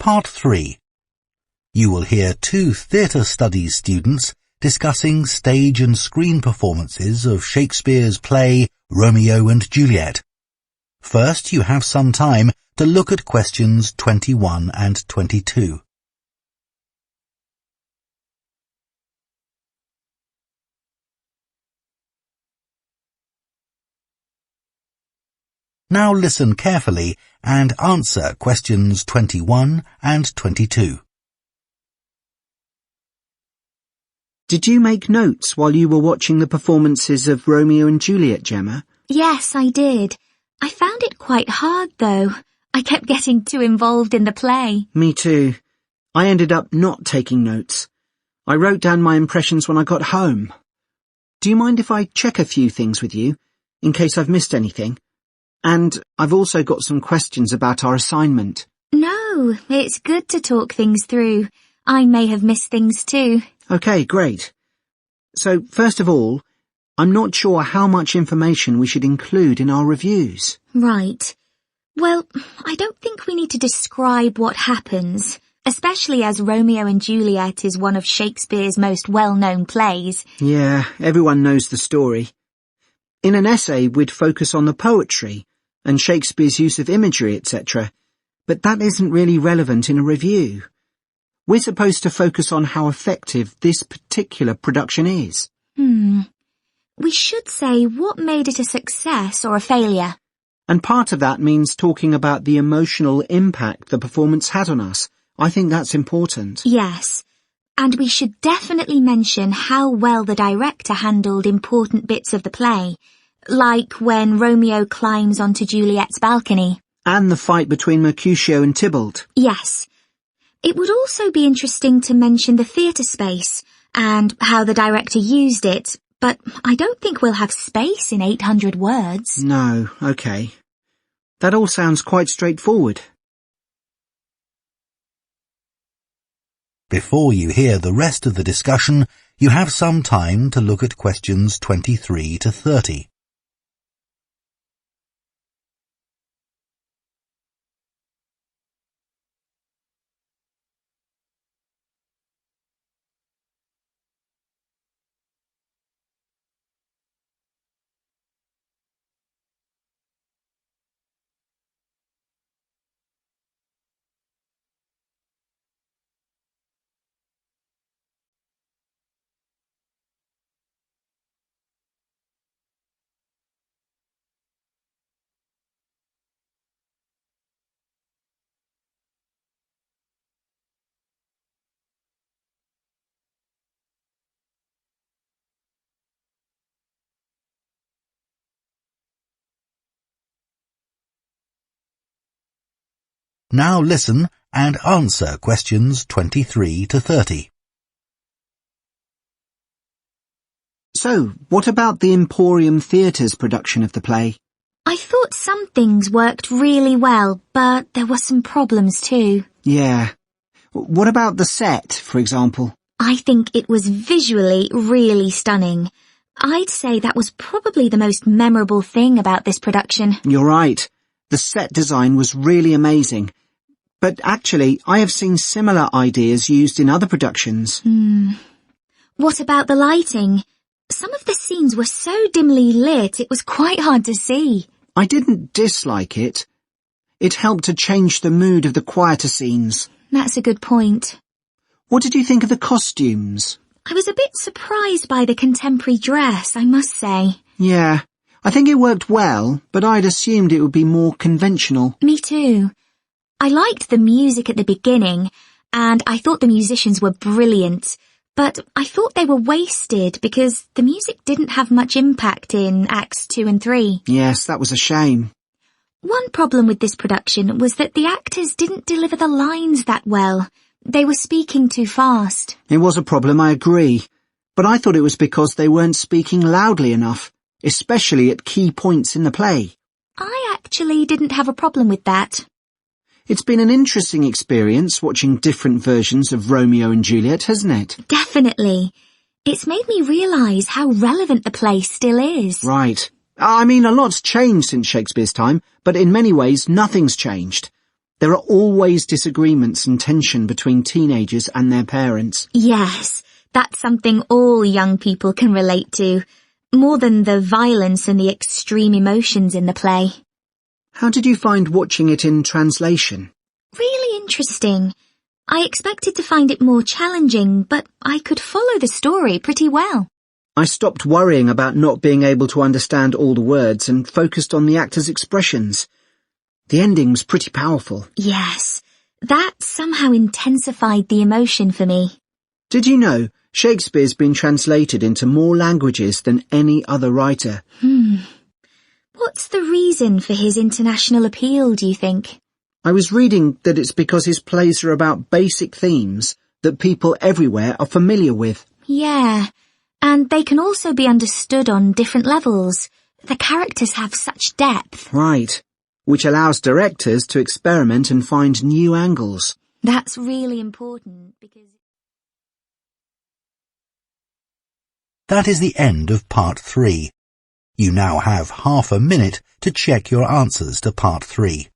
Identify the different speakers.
Speaker 1: Part 3. You will hear two theatre studies students discussing stage and screen performances of Shakespeare's play Romeo and Juliet. First, you have some time to look at questions 21 and 22. Now listen carefully and answer questions 21 and 22.
Speaker 2: Did you make notes while you were watching the performances of Romeo and Juliet, Gemma?
Speaker 3: Yes, I did. I found it quite hard, though. I kept getting too involved in the play.
Speaker 2: Me too. I ended up not taking notes. I wrote down my impressions when I got home. Do you mind if I check a few things with you, in case I've missed anything? And I've also got some questions about our assignment.
Speaker 3: No, it's good to talk things through. I may have missed things too.
Speaker 2: Okay, great. So, first of all, I'm not sure how much information we should include in our reviews.
Speaker 3: Right. Well, I don't think we need to describe what happens, especially as Romeo and Juliet is one of Shakespeare's most well-known plays.
Speaker 2: Yeah, everyone knows the story. In an essay, we'd focus on the poetry and Shakespeare's use of imagery, etc., but that isn't really relevant in a review. We're supposed to focus on how effective this particular production is.
Speaker 3: We should say what made it a success or a failure.
Speaker 2: And part of that means talking about the emotional impact the performance had on us. I think that's important.
Speaker 3: Yes. And we should definitely mention how well the director handled important bits of the play, like when Romeo climbs onto Juliet's balcony.
Speaker 2: And the fight between Mercutio and Tybalt.
Speaker 3: Yes. It would also be interesting to mention the theatre space and how the director used it, but I don't think we'll have space in 800 words.
Speaker 2: No, okay. That all sounds quite straightforward.
Speaker 1: Before you hear the rest of the discussion, you have some time to look at questions 23 to 30. Now listen and answer questions 23 to 30.
Speaker 2: So, what about the Emporium Theatre's production of the play?
Speaker 3: I thought some things worked really well, but there were some problems too.
Speaker 2: Yeah. What about the set, for example?
Speaker 3: I think it was visually really stunning. I'd say that was probably the most memorable thing about this production.
Speaker 2: You're right. The set design was really amazing. But actually, I have seen similar ideas used in other productions.
Speaker 3: What about the lighting? Some of the scenes were so dimly lit, it was quite hard to see.
Speaker 2: I didn't dislike it. It helped to change the mood of the quieter scenes.
Speaker 3: That's a good point.
Speaker 2: What did you think of the costumes?
Speaker 3: I was a bit surprised by the contemporary dress, I must say.
Speaker 2: Yeah, I think it worked well, but I'd assumed it would be more conventional.
Speaker 3: Me too. I liked the music at the beginning, and I thought the musicians were brilliant, but I thought they were wasted because the music didn't have much impact in Acts 2 and 3.
Speaker 2: Yes, that was a shame.
Speaker 3: One problem with this production was that the actors didn't deliver the lines that well. They were speaking too fast.
Speaker 2: It was a problem, I agree. But I thought it was because they weren't speaking loudly enough, especially at key points in the play.
Speaker 3: I actually didn't have a problem with that.
Speaker 2: It's been an interesting experience watching different versions of Romeo and Juliet, hasn't it?
Speaker 3: Definitely. It's made me realise how relevant the play still is.
Speaker 2: Right. I mean, a lot's changed since Shakespeare's time, but in many ways nothing's changed. There are always disagreements and tension between teenagers and their parents.
Speaker 3: Yes, that's something all young people can relate to, more than the violence and the extreme emotions in the play.
Speaker 2: How did you find watching it in translation?
Speaker 3: Really interesting. I expected to find it more challenging, but I could follow the story pretty well.
Speaker 2: I stopped worrying about not being able to understand all the words and focused on the actors' expressions. The ending was pretty powerful.
Speaker 3: Yes, that somehow intensified the emotion for me.
Speaker 2: Did you know Shakespeare's been translated into more languages than any other writer?
Speaker 3: What's the reason for his international appeal, do you think?
Speaker 2: I was reading that it's because his plays are about basic themes that people everywhere are familiar with.
Speaker 3: Yeah, and they can also be understood on different levels. The characters have such depth.
Speaker 2: Right, which allows directors to experiment and find new angles.
Speaker 3: That's really important because...
Speaker 1: That is the end of part 3. You now have half a minute to check your answers to part 3.